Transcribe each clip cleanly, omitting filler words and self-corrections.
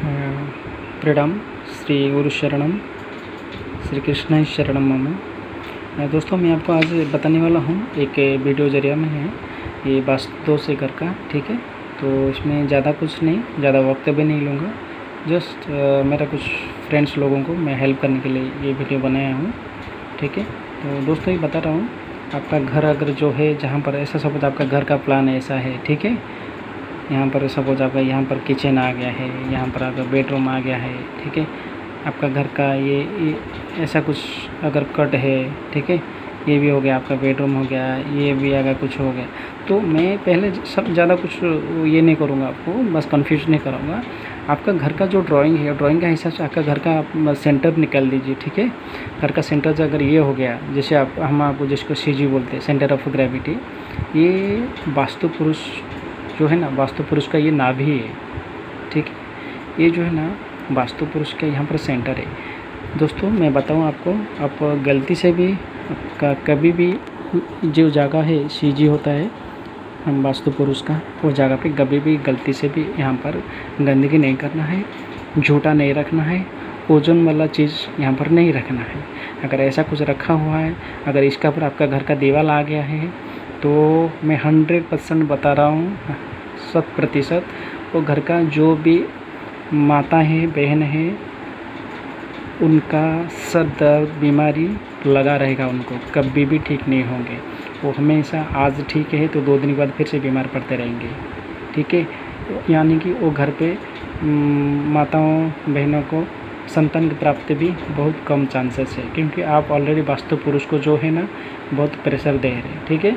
प्रणाम। श्री गुरु शरणम, श्री कृष्ण शरणम मम। दोस्तों, मैं आपको आज बताने वाला हूँ एक वीडियो जरिया में है ये वास्तु दोष घर का। ठीक है, तो इसमें ज़्यादा कुछ नहीं, ज़्यादा वक्त भी नहीं लूँगा। जस्ट मेरा कुछ फ्रेंड्स लोगों को मैं हेल्प करने के लिए ये वीडियो बनाया हूँ। ठीक है, तो दोस्तों ये बता रहा हूँ, आपका घर अगर जो है जहाँ पर ऐसा सपोज आपका घर का प्लान ऐसा है, ठीक है, यहाँ पर सपोज आपका यहाँ पर किचन आ गया है, यहाँ पर आपका बेडरूम आ गया है, ठीक है, आपका घर का ये ऐसा कुछ अगर कट है, ठीक है, ये भी हो गया, आपका बेडरूम हो गया, ये भी अगर कुछ हो गया, तो मैं पहले सब ज़्यादा कुछ ये नहीं करूँगा, आपको बस कंफ्यूज नहीं कराऊँगा। आपका घर का जो ड्राइंग है, ड्राइंग का हिसाब से आपका घर का सेंटर निकाल दीजिए। ठीक है, घर का सेंटर जो अगर ये हो गया, जैसे हम आपको जिसको सीजी बोलते हैं, सेंटर ऑफ ग्रेविटी, ये वास्तु पुरुष जो है ना, वास्तु पुरुष का ये नाभि है। ठीक है, ये जो है ना वास्तु पुरुष का यहाँ पर सेंटर है। दोस्तों मैं बताऊँ आपको, आप गलती से भी कभी भी जो जगह है सीजी होता है हम वास्तु पुरुष का, वो जगह पे कभी भी गलती से भी यहाँ पर गंदगी नहीं करना है, झूठा नहीं रखना है, ओजन वाला चीज़ यहाँ पर नहीं रखना है। अगर ऐसा कुछ रखा हुआ है, अगर इसका पर आपका घर का दीवार आ गया है, तो मैं 100% बता रहा हूँ, 100%, वो घर का जो भी माता है, बहन है, उनका सर दर्द बीमारी लगा रहेगा, उनको कभी भी ठीक नहीं होंगे। वो हमेशा आज ठीक है तो 2 दिन के बाद फिर से बीमार पड़ते रहेंगे। ठीक है, यानी कि वो घर पे माताओं बहनों को संतान की प्राप्ति भी बहुत कम चांसेस है, क्योंकि आप ऑलरेडी वास्तु पुरुष को जो है ना बहुत प्रेशर दे रहे हैं। ठीक है,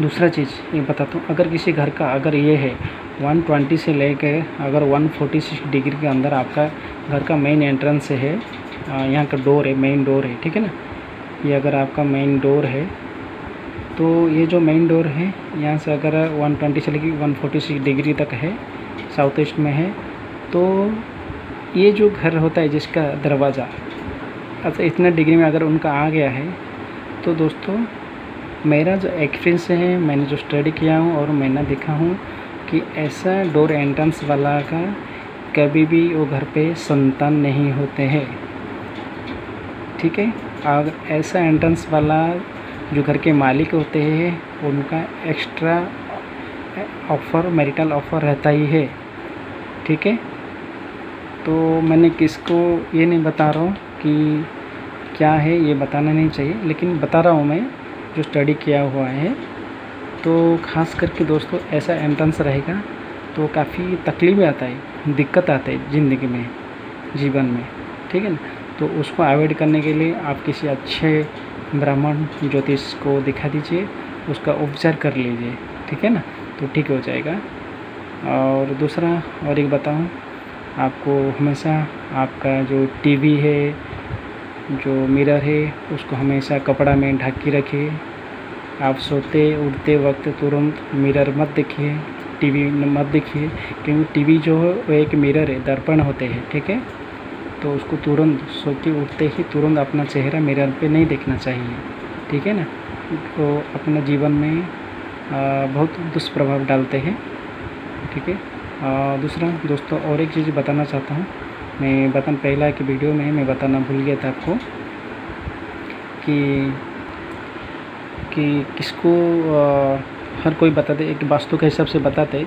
दूसरा चीज़ ये बताता हूँ, अगर किसी घर का अगर ये है 120 से लेकर अगर 146 डिग्री के अंदर आपका घर का मेन एंट्रेंस है, यहाँ का डोर है, मेन डोर है, ठीक है ना, ये अगर आपका मेन डोर है, तो ये जो मेन डोर है यहाँ से अगर 120 से लेकर 146 डिग्री तक है, साउथ ईस्ट में है, तो ये जो घर होता है जिसका दरवाज़ा अच्छा इतना डिग्री में अगर उनका आ गया है, तो दोस्तों मेरा जो एक्सपीरियंस है, मैंने जो स्टडी किया हूँ और मैंने देखा हूँ कि ऐसा डोर एंट्रेंस वाला का कभी भी वो घर पे संतान नहीं होते हैं। ठीक है, अगर ऐसा एंट्रेंस वाला जो घर के मालिक होते हैं, उनका एक्स्ट्रा ऑफ़र, मैरिटल ऑफ़र रहता ही है। ठीक है, तो मैंने किसको ये नहीं बता रहा हूँ कि क्या है, ये बताना नहीं चाहिए, लेकिन बता रहा हूँ मैं जो स्टडी किया हुआ है। तो ख़ास करके दोस्तों ऐसा एंट्रेंस रहेगा तो काफ़ी तकलीफ़ आता है, दिक्कत आता है ज़िंदगी में, जीवन में। ठीक है ना, तो उसको अवॉइड करने के लिए आप किसी अच्छे ब्राह्मण ज्योतिष को दिखा दीजिए, उसका उपचार कर लीजिए। ठीक है ना, तो ठीक हो जाएगा। और दूसरा और एक बताऊँ आपको, हमेशा आपका जो टीवी है, जो मिरर है, उसको हमेशा कपड़ा में ढक के रखिए। आप सोते उठते वक्त तुरंत मिरर मत देखिए, टीवी मत देखिए, क्योंकि टीवी जो है वो एक मिरर है, दर्पण होते हैं। ठीक है, तो उसको तुरंत सोते उठते ही तुरंत अपना चेहरा मिरर पे नहीं देखना चाहिए। ठीक है ना, तो अपने जीवन में बहुत दुष्प्रभाव डालते हैं। ठीक है, दूसरा दोस्तों और एक चीज़ बताना चाहता हूँ, मैं पहला की वीडियो में मैं बताना भूल गया था आपको कि किसको हर कोई बताते, एक वास्तु के हिसाब से बताते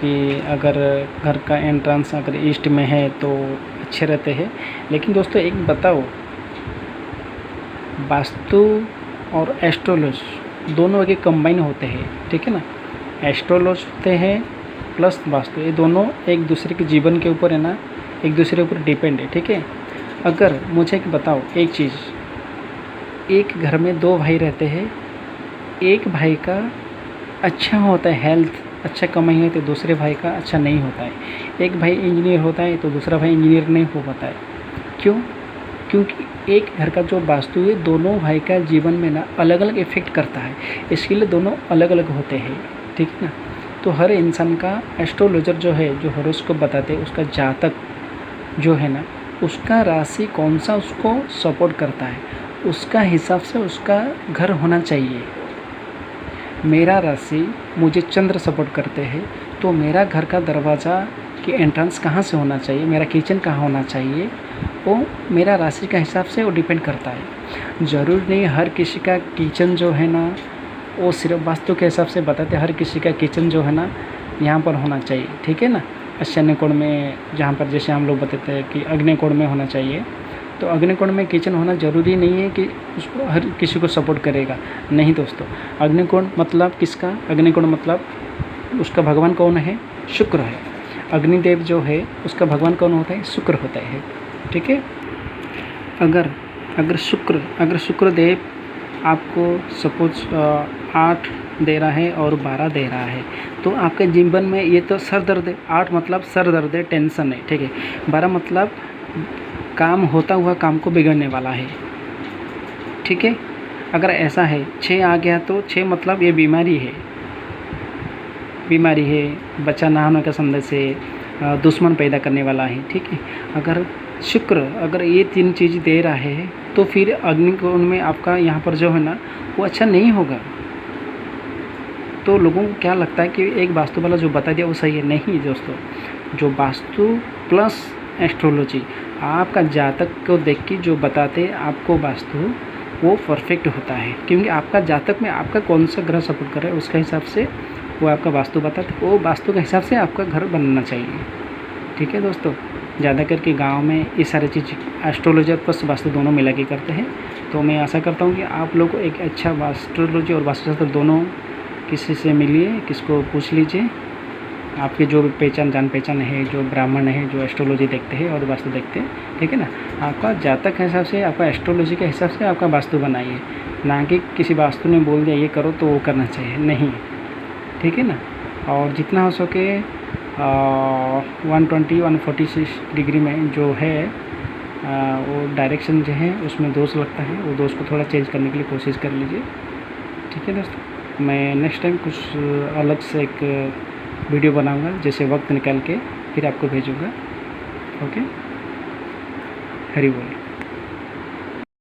कि अगर घर का एंट्रेंस अगर ईस्ट में है तो अच्छे रहते हैं। लेकिन दोस्तों एक बताओ, वास्तु और एस्ट्रोलॉजी दोनों के कंबाइन होते हैं। ठीक है ना, एस्ट्रोलॉजी होते हैं प्लस वास्तु, ये दोनों एक दूसरे के जीवन के ऊपर है ना, एक दूसरे के ऊपर डिपेंड है। ठीक है, अगर मुझे एक बताओ एक चीज़, एक घर में 2 भाई रहते हैं, एक भाई का अच्छा होता है, हेल्थ अच्छा कमाई है, तो दूसरे भाई का अच्छा नहीं होता है। एक भाई इंजीनियर होता है तो दूसरा भाई इंजीनियर नहीं हो पाता है। क्यों? क्योंकि एक घर का जो वास्तु है दोनों भाई का जीवन में ना अलग अलग इफ़ेक्ट करता है, इसके लिए दोनों अलग अलग होते हैं। ठीक है ना, तो हर इंसान का एस्ट्रोलॉजर जो है, जो हॉरोस्कोप बताते हैं, उसका जातक जो है ना, उसका राशि कौन सा उसको सपोर्ट करता है, उसका हिसाब से उसका घर होना चाहिए। मेरा राशि मुझे चंद्र सपोर्ट करते हैं तो मेरा घर का दरवाज़ा कि एंट्रेंस कहाँ से होना चाहिए, मेरा किचन कहाँ होना चाहिए, वो मेरा राशि का हिसाब से वो डिपेंड करता है। ज़रूरी नहीं हर किसी का किचन जो है ना वो सिर्फ वास्तु के हिसाब से बताते, हर किसी का किचन जो है ना यहाँ पर होना चाहिए, ठीक है ना। शनि में जहाँ पर जैसे हम लोग बताते हैं कि अग्निकोण में होना चाहिए, तो अग्निकोण में किचन होना ज़रूरी नहीं है कि उसको हर किसी को सपोर्ट करेगा, नहीं दोस्तों। अग्निकोण मतलब किसका, अग्निकोण मतलब उसका भगवान कौन है, शुक्र है। अग्निदेव जो है उसका भगवान कौन होता है, शुक्र होता है, ठीक है। अगर शुक्रदेव आपको सपोज 8 दे रहा है और 12 दे रहा है, तो आपके जीवन में ये तो सर दर्द है। 8 मतलब सर दर्द है, टेंशन है, ठीक है। 12 मतलब काम होता हुआ काम को बिगड़ने वाला है, ठीक है। अगर ऐसा है 6 आ गया तो 6 मतलब ये बीमारी है, बच्चा ना होने का संदेश है, दुश्मन पैदा करने वाला है, ठीक है। अगर शुक्र अगर ये 3 चीज़ दे रहा है तो फिर अग्निकोण में आपका यहाँ पर जो है ना वो अच्छा नहीं होगा। तो लोगों को क्या लगता है कि एक वास्तु वाला जो बता दिया वो सही है, नहीं दोस्तों। जो वास्तु प्लस एस्ट्रोलॉजी आपका जातक को देख के जो बताते आपको वास्तु वो परफेक्ट होता है, क्योंकि आपका जातक में आपका कौन सा ग्रह सपोर्ट कर रहा है उसके हिसाब से वो आपका वास्तु बताते, वो वास्तु के हिसाब से आपका घर बनना चाहिए, ठीक है दोस्तों। ज़्यादा करके गांव में ये सारी चीज़ एस्ट्रोलॉजी प्लस वास्तु दोनों मिला के करते हैं। तो मैं आशा करता हूँ कि आप लोग को एक अच्छा एस्ट्रोलॉजी और वास्तुशास्त्र दोनों किसी से मिलिए, किसको पूछ लीजिए। आपके जो भी जान पहचान है, जो ब्राह्मण है, जो एस्ट्रोलॉजी देखते हैं और वास्तु देखते हैं, ठीक है ना। आपका जातक के हिसाब से, आपका एस्ट्रोलॉजी के हिसाब से आपका वास्तु बनाइए, ना कि किसी वास्तु ने बोल दिया ये करो तो वो करना चाहिए, नहीं, ठीक है ना। और जितना हो सके 146 डिग्री में जो है वो डायरेक्शन जो है उसमें दोष लगता है, वो दोष को थोड़ा चेंज करने के लिए कोशिश कर लीजिए, ठीक है दोस्तों। मैं नेक्स्ट टाइम कुछ अलग से एक वीडियो बनाऊंगा, जैसे वक्त निकाल के फिर आपको भेजूंगा। ओके, हरि बोल।